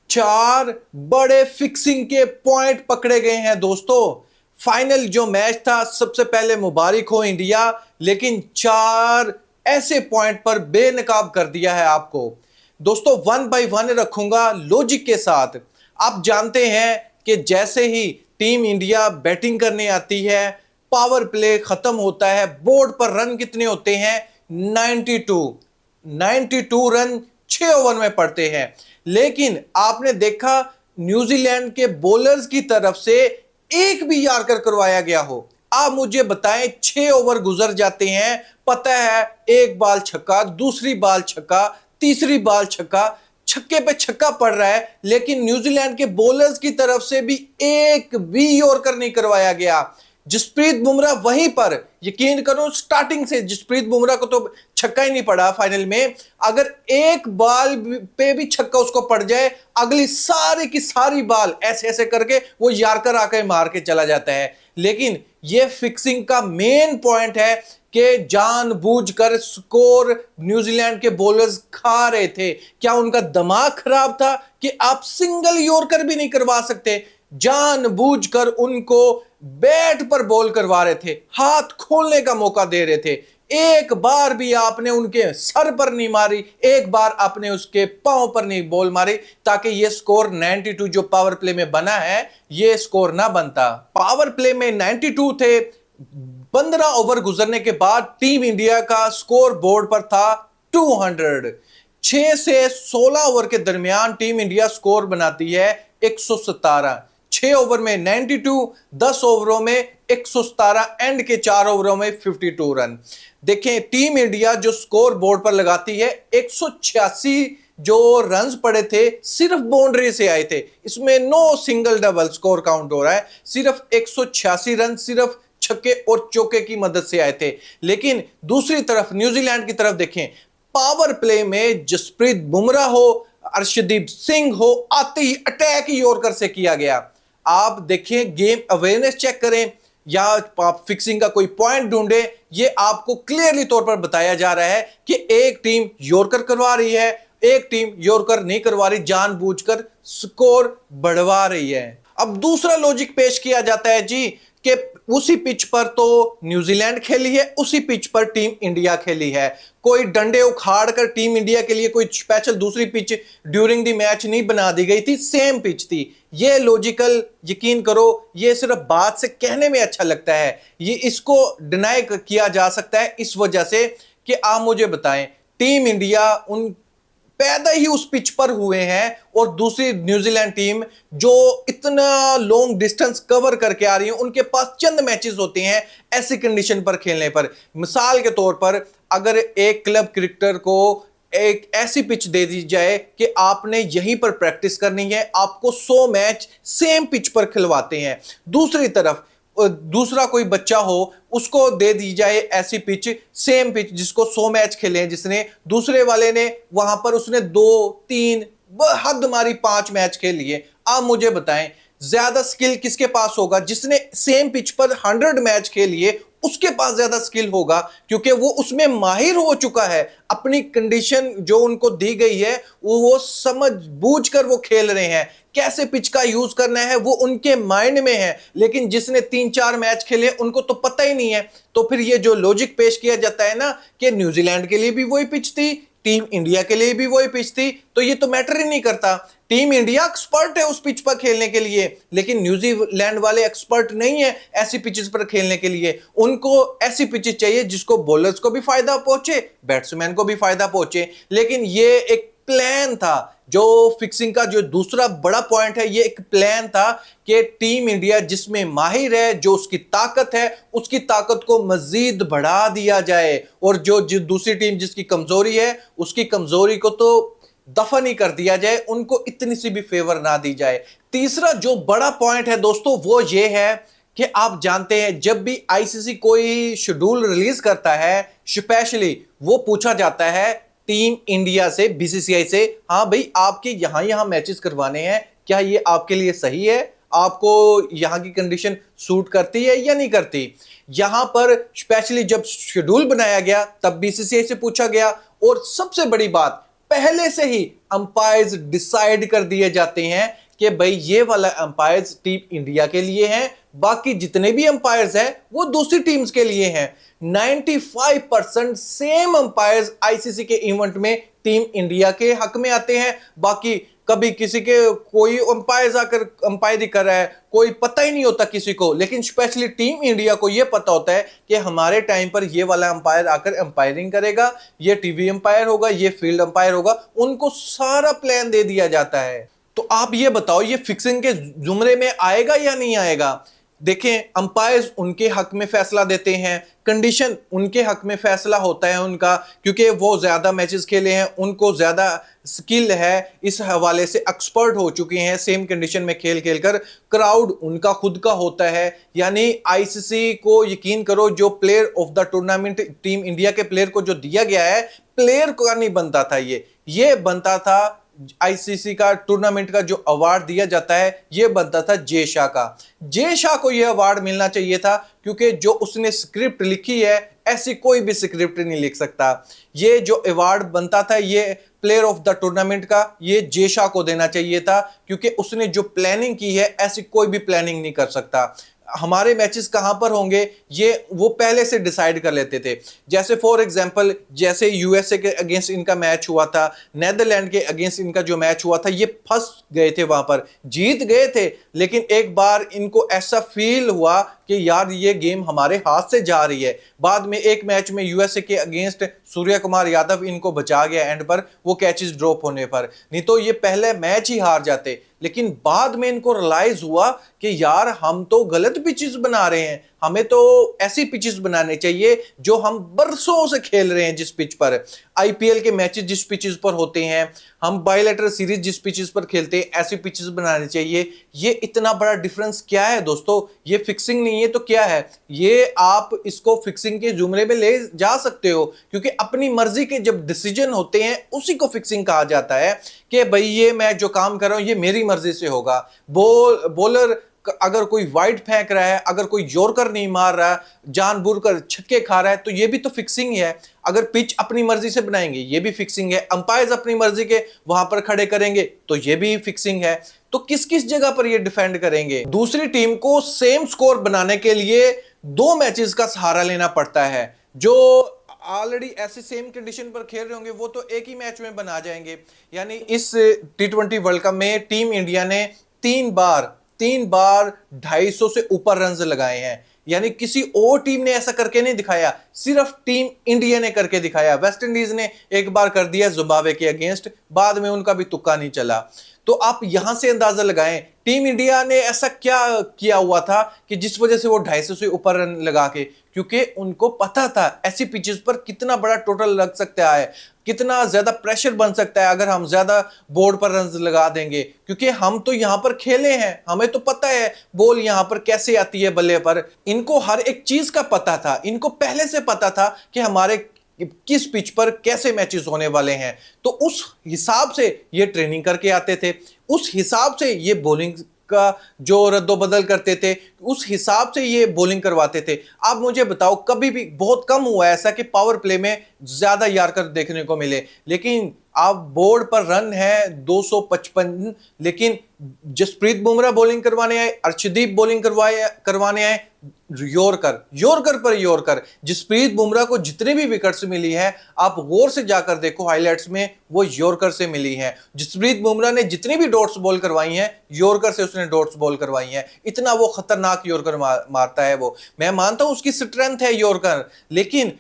चार बड़े फिक्सिंग के पॉइंट पकड़े गए हैं दोस्तों। फाइनल जो मैच था, सबसे पहले मुबारक हो इंडिया, लेकिन चार ऐसे पॉइंट पर बेनकाब कर दिया है आपको। दोस्तों वन बाय वन रखूंगा लॉजिक के साथ। आप जानते हैं कि जैसे ही टीम इंडिया बैटिंग करने आती है, पावर प्ले खत्म होता है, बोर्ड पर रन कितने होते हैं? 92। 92 रन 6 ओवर में पड़ते हैं। लेकिन आपने देखा न्यूजीलैंड के बॉलर्स की तरफ से एक भी यार्कर करवाया गया हो? आप मुझे बताएं, 6 ओवर गुजर जाते हैं, पता है एक बाल छक्का, दूसरी बाल छक्का, तीसरी बाल छक्का, छक्के पे छक्का पड़ रहा है, लेकिन न्यूजीलैंड के बॉलर्स की तरफ से भी एक भी यॉर्कर नहीं करवाया गया। जसप्रीत बुमराह वहीं पर, यकीन करो स्टार्टिंग से जसप्रीत बुमराह को तो छक्का ही नहीं पड़ा फाइनल में। अगर एक बाल पे भी छक्का उसको पड़ जाए, अगली सारी की सारी बाल ऐसे ऐसे करके वो यार्कर आकर मार के चला जाता है। लेकिन ये फिक्सिंग का मेन पॉइंट है कि जानबूझकर स्कोर न्यूजीलैंड के बॉलर्स खा रहे थे। क्या उनका दिमाग खराब था कि आप सिंगल यॉर्कर भी नहीं करवा सकते? जानबूझकर उनको बैट पर बॉल करवा रहे थे, हाथ खोलने का मौका दे रहे थे। एक बार भी आपने उनके सर पर नहीं मारी, एक बार आपने उसके पांव पर नहीं बॉल मारी, ताकि ये स्कोर 92 जो पावर प्ले में बना है, ये स्कोर ना बनता। पावर प्ले में 92 थे। 15 ओवर गुजरने के बाद टीम इंडिया का स्कोर बोर्ड पर था 200। 6 से 16 ओवर के दरमियान टीम इंडिया स्कोर बनाती है 117। 6 ओवर में 92, 10 ओवरों में 117, एंड के 4 ओवरों में 52 रन। देखें टीम इंडिया जो स्कोर बोर्ड पर लगाती है, 186 जो रन्स पड़े थे सिर्फ बाउंड्री से आए थे, इसमें no single double score count हो रहा है, सिर्फ 186 रन सिर्फ छक्के और चौके की मदद से आए थे। लेकिन दूसरी तरफ न्यूजीलैंड की तरफ देखें, पावर प्ले में जसप्रीत बुमराह हो, अर्शदीप सिंह हो, आते ही अटैक ही यॉर्कर से किया गया। आप देखें, गेम अवेयरनेस चेक करें या आप फिक्सिंग का कोई पॉइंट ढूंढे, ये आपको क्लियरली तौर पर बताया जा रहा है कि एक टीम यॉर्कर करवा रही है, एक टीम यॉर्कर नहीं करवा रही, जानबूझकर स्कोर बढ़वा रही है। अब दूसरा लॉजिक पेश किया जाता है जी कि उसी पिच पर तो न्यूजीलैंड खेली है, उसी पिच पर टीम इंडिया खेली है। कोई डंडे उखाड़ कर टीम इंडिया के लिए कोई स्पेशल दूसरी पिच ड्यूरिंग द मैच नहीं बना दी गई थी, सेम पिच थी। ये लॉजिकल, यकीन करो, ये सिर्फ बात से कहने में अच्छा लगता है, ये इसको डिनाई किया जा सकता है इस वजह से कि आप मुझे बताएं, टीम इंडिया उन पैदा ही उस पिच पर हुए हैं और दूसरी न्यूजीलैंड टीम जो इतना लॉन्ग डिस्टेंस कवर करके आ रही है, उनके पास चंद मैचेस होते हैं ऐसी कंडीशन पर खेलने पर। मिसाल के तौर पर अगर एक क्लब क्रिकेटर को एक ऐसी पिच दे दी जाए कि आपने यहीं पर प्रैक्टिस करनी है, आपको 100 मैच सेम पिच पर खिलवाते हैं। दूसरी तरफ दूसरा कोई बच्चा हो, उसको दे दी जाए ऐसी पिच, सेम पिच जिसको 100 मैच खेले हैं जिसने, दूसरे वाले ने वहां पर उसने 2 3 हद मारी 5 मैच खेल लिए। आप मुझे बताएं ज्यादा स्किल किसके पास होगा? जिसने सेम पिच पर 100 मैच खेलिए उसके पास ज्यादा स्किल होगा, क्योंकि वो उसमें माहिर हो चुका है। अपनी कंडीशन जो उनको दी गई है वो समझ बूझ कर वो खेल रहे हैं, कैसे पिच का यूज करना है वो उनके माइंड में है। लेकिन जिसने 3-4 मैच खेले उनको तो पता ही नहीं है। तो फिर ये जो लॉजिक पेश किया जाता है ना कि न्यूजीलैंड के लिए भी वही पिच थी, टीम इंडिया के लिए भी वही पिच थी, तो ये तो मैटर ही नहीं करता। टीम इंडिया एक्सपर्ट है उस पिच पर खेलने के लिए, लेकिन न्यूजीलैंड वाले एक्सपर्ट नहीं है ऐसी पिचेस पर खेलने के लिए। उनको ऐसी पिचेस चाहिए जिसको बॉलर्स को भी फायदा पहुंचे, बैट्समैन को भी फायदा पहुंचे। लेकिन ये एक प्लान था, जो फिक्सिंग का जो दूसरा बड़ा पॉइंट है, ये एक प्लान था कि टीम इंडिया जिसमें माहिर है, जो उसकी ताकत है, उसकी ताकत को मजीद बढ़ा दिया जाए, और जो दूसरी टीम जिसकी कमजोरी है उसकी कमजोरी को तो दफन ही कर दिया जाए, उनको इतनी सी भी फेवर ना दी जाए। तीसरा जो बड़ा पॉइंट है दोस्तों वो ये है कि आप जानते हैं जब भी आईसीसी कोई शेड्यूल रिलीज करता है, स्पेशली वो पूछा जाता है टीम इंडिया से, बीसीसीआई से, हाँ भाई आपके यहां यहां मैचेस करवाने हैं, क्या ये आपके लिए सही है? आपको यहां की कंडीशन सूट करती है या नहीं करती? यहां पर स्पेशली जब शेड्यूल बनाया गया तब बीसीसीआई से पूछा गया। और सबसे बड़ी बात, पहले से ही अंपायर्स डिसाइड कर दिए जाते हैं कि भाई ये वाला अंपायर्स टीम इंडिया के लिए है, बाकी जितने भी अंपायर्स हैं वो दूसरी टीम्स के लिए हैं। 95% सेम अंपायर्स आईसीसी के इवेंट में टीम इंडिया के हक में आते हैं। बाकी कभी किसी के कोई अंपायर आकर अंपायरी कर रहा है, कोई पता ही नहीं होता किसी को, लेकिन स्पेशली टीम इंडिया को यह पता होता है कि हमारे टाइम पर ये वाला अंपायर आकर अंपायरिंग करेगा, ये टीवी अंपायर होगा, ये फील्ड अंपायर होगा। उनको सारा प्लान दे दिया जाता है। तो आप ये बताओ, ये फिक्सिंग के जुमरे में आएगा या नहीं आएगा? देखें, अंपायर्स उनके हक में फैसला देते हैं, कंडीशन उनके हक में फैसला होता है उनका, क्योंकि वो ज्यादा मैचेस खेले हैं, उनको ज्यादा स्किल है, इस हवाले से एक्सपर्ट हो चुके हैं सेम कंडीशन में खेल खेलकर। क्राउड उनका खुद का होता है, यानी आईसीसी को यकीन करो, जो player of the tournament team India के प्लेयर को जो दिया गया है, प्लेयर का नहीं बनता था, ये बनता था आईसीसी का टूर्नामेंट का जो अवार्ड दिया जाता है, यह बनता था जे शाह का। जे शाह को यह अवार्ड मिलना चाहिए था, क्योंकि जो उसने स्क्रिप्ट लिखी है ऐसी कोई भी स्क्रिप्ट नहीं लिख सकता। ये जो अवार्ड बनता था, ये प्लेयर ऑफ द टूर्नामेंट का, ये जे शाह को देना चाहिए था, क्योंकि उसने जो प्लानिंग की है ऐसी कोई भी प्लानिंग नहीं कर सकता। हमारे मैचेस कहां पर होंगे ये वो पहले से डिसाइड कर लेते थे। जैसे फॉर एग्जांपल, जैसे यूएसए के अगेंस्ट इनका मैच हुआ था, नेदरलैंड के अगेंस्ट इनका जो मैच हुआ था, ये फंस गए थे, वहां पर जीत गए थे, लेकिन एक बार इनको ऐसा फील हुआ कि यार ये गेम हमारे हाथ से जा रही है। बाद में एक मैच में यूएसए के अगेंस्ट सूर्य कुमार यादव इनको बचा गया एंड पर, वो कैचेस ड्रॉप होने पर, नहीं तो ये पहले मैच ही हार जाते। लेकिन बाद में इनको रियलाइज हुआ कि यार हम तो गलत पिचेस बना रहे हैं, हमें तो ऐसी पिचेस बनाने चाहिए जो हम बरसों से खेल रहे हैं, जिस पिच पर आईपीएल के मैचेस जिस पिचेस पर होते हैं, हम बायलैटरल सीरीज जिस पिचेस पर खेलते हैं, ऐसी पिचेस बनानी चाहिए। ये इतना बड़ा डिफरेंस क्या है दोस्तों? ये फिक्सिंग नहीं है तो क्या है? ये आप इसको फिक्सिंग के जुमरे में ले जा सकते हो, क्योंकि अपनी मर्जी के जब डिसीजन होते हैं उसी को फिक्सिंग कहा जाता है कि भाई ये मैं जो काम कर रहा हूं ये मेरी मर्जी से होगा। बॉलर अगर कोई वाइड फेंक रहा है, अगर कोई यॉर्कर नहीं मार रहा, जानबूझकर छक्के खा रहा है, तो ये भी तो फिक्सिंग है। अगर पिच अपनी मर्जी से बनाएंगे ये भी फिक्सिंग है। अंपायर्स अपनी मर्जी के वहां पर खड़े करेंगे तो ये भी फिक्सिंग है। तो किस किस जगह पर ये डिफेंड करेंगे? दूसरी टीम को सेम स्कोर बनाने के लिए 2 मैचेस का सहारा लेना पड़ता है। जो ऑलरेडी ऐसे सेम कंडीशन पर खेल रहे होंगे वो तो एक ही मैच में बना जाएंगे। यानी इस T20 वर्ल्ड कप में टीम इंडिया ने 3 बार 250 से ऊपर रन्स लगाए हैं। यानी किसी और टीम ने ऐसा करके नहीं दिखाया, सिर्फ टीम इंडिया ने करके दिखाया। वेस्ट इंडीज ने एक बार कर दिया जिम्बाब्वे के अगेंस्ट, बाद में उनका भी तुक्का नहीं चला। तो आप यहां से अंदाजा लगाएं टीम इंडिया ने ऐसा क्या किया हुआ था कि जिस वजह से वो 250 से ऊपर रन लगा के, क्योंकि उनको पता था ऐसी पिचेस पर कितना बड़ा टोटल लग सकता है, कितना ज्यादा प्रेशर बन सकता है अगर हम ज्यादा बोर्ड पर रन लगा देंगे। क्योंकि हम तो यहां पर खेले हैं, हमें तो पता है बॉल यहां पर कैसे आती है बल्ले पर। इनको हर एक चीज का पता था, इनको पहले से पता था कि हमारे किस पिच पर कैसे मैचेस होने वाले हैं। तो उस हिसाब से ये ट्रेनिंग करके आते थे, उस हिसाब से ये बॉलिंग का जो रद्दोबदल करते थे, उस हिसाब से ये बॉलिंग करवाते थे। आप मुझे बताओ, कभी भी बहुत कम हुआ ऐसा कि पावर प्ले में ज्यादा यार्कर देखने को मिले। लेकिन आप बोर्ड पर रन है 255, लेकिन जसप्रीत बुमराह बॉलिंग करवाने आए, अर्शदीप बॉलिंग करवाने आए, यॉर्कर पर यॉर्कर। जसप्रीत बुमराह को जितने भी विकेट्स मिली है, आप गौर से जाकर देखो हाइलाइट्स में, वो यॉर्कर से मिली है। जसप्रीत बुमराह ने जितनी भी डॉट्स बॉल करवाई हैं, यॉर्कर से उसने डॉट्स बॉल करवाई हैं। इतना वो खतरनाक यॉर्कर मारता है वो। मैं मानता हूं उसकी स्ट्रेंथ है यॉर्कर, लेकिन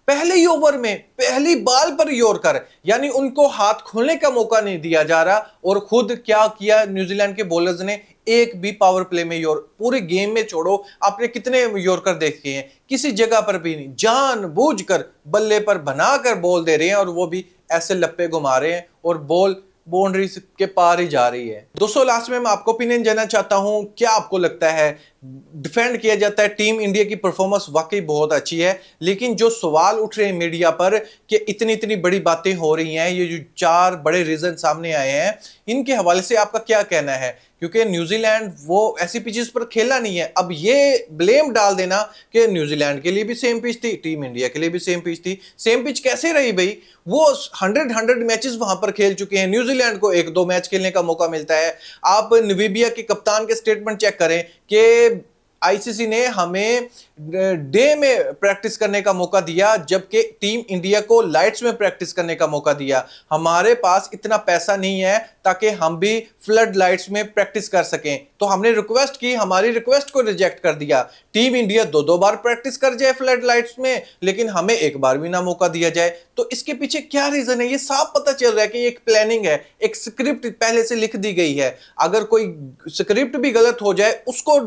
पहले ही ओवर में पहली बॉल पर यॉर्कर, यानी उनको हाथ खोलने का मौका नहीं दिया जा रहा। और खुद क्या किया न्यूजीलैंड के बॉलर्स ने, एक भी पावर प्ले में पूरे गेम में छोड़ो, आपने कितने यॉर्कर देखे हैं? किसी जगह पर भी नहीं, जानबूझकर बल्ले पर बनाकर बॉल दे रहे हैं, और वो भी ऐसे लप्पे घुमा रहे हैं और बॉल बाउंड्री के पार ही जा रही है। दोस्तों लास्ट में मैं आपको ओपिनियन जानना चाहता हूं, क्या आपको लगता है डिफेंड किया जाता है, टीम इंडिया की परफॉर्मेंस वाकई बहुत अच्छी है, लेकिन जो सवाल उठ रहे हैं मीडिया पर कि इतनी इतनी बड़ी बातें हो रही हैं, ये जो 4 बड़े रीजन सामने आए हैं, इनके हवाले से आपका क्या कहना है? क्योंकि न्यूजीलैंड वो ऐसी पिचेस पर खेला नहीं है। अब ये ब्लेम डाल देना कि न्यूजीलैंड के लिए भी सेम पिच थी, टीम इंडिया के लिए भी सेम पिच थी, सेम पिच कैसे रही भाई? वो 100 मैचेस वहां पर खेल चुके हैं, न्यूजीलैंड को 1-2 मैच खेलने का मौका मिलता है। आप नवीबिया के कप्तान के स्टेटमेंट चेक करें कि आईसीसी ने हमें डे में प्रैक्टिस करने का मौका दिया, जबकि टीम इंडिया को लाइट्स में प्रैक्टिस करने का मौका दिया। हमारे पास इतना पैसा नहीं है ताकि हम भी फ्लड लाइट्स में प्रैक्टिस कर सकें, तो हमने रिक्वेस्ट की, हमारी रिक्वेस्ट को रिजेक्ट कर दिया। टीम इंडिया 2-2 बार प्रैक्टिस कर जाए फ्लड लाइट्स में, लेकिन हमें एक बार भी ना मौका दिया जाए। तो इसके पीछे क्या रीजन है? ये साफ पता चल रहा है कि एक प्लानिंग है, एक स्क्रिप्ट पहले से लिख दी गई है। अगर कोई स्क्रिप्ट भी गलत हो जाए, उसको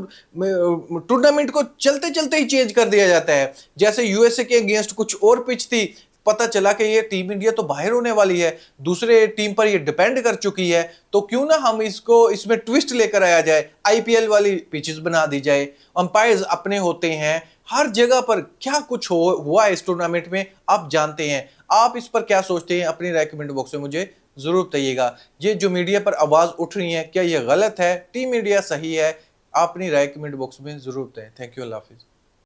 टूर्नामेंट को चलते चलते ही चेंज कर दिया जाता है। जैसे यूएसए के अगेंस्ट कुछ और पिच थी, पता चला कि ये टीम इंडिया तो बाहर होने वाली है, दूसरे टीम पर ये डिपेंड कर चुकी है, तो क्यों ना हम इसको इसमें ट्विस्ट लेकर आया जाए, आईपीएल वाली पिचेस बना दी जाए। अंपायर्स अपने होते हैं, हर जगह पर क्या कुछ हुआ इस टूर्नामेंट में आप जानते हैं। आप इस पर क्या सोचते हैं? अपनी राय कमेंट बॉक्स में मुझे जरूर बताइएगा। ये जो मीडिया पर आवाज उठ रही है, क्या ये गलत है, टीम इंडिया सही है? आप अपनी राय कमेंट बॉक्स में जरूर बताएं। Thank you, Allah Hafiz.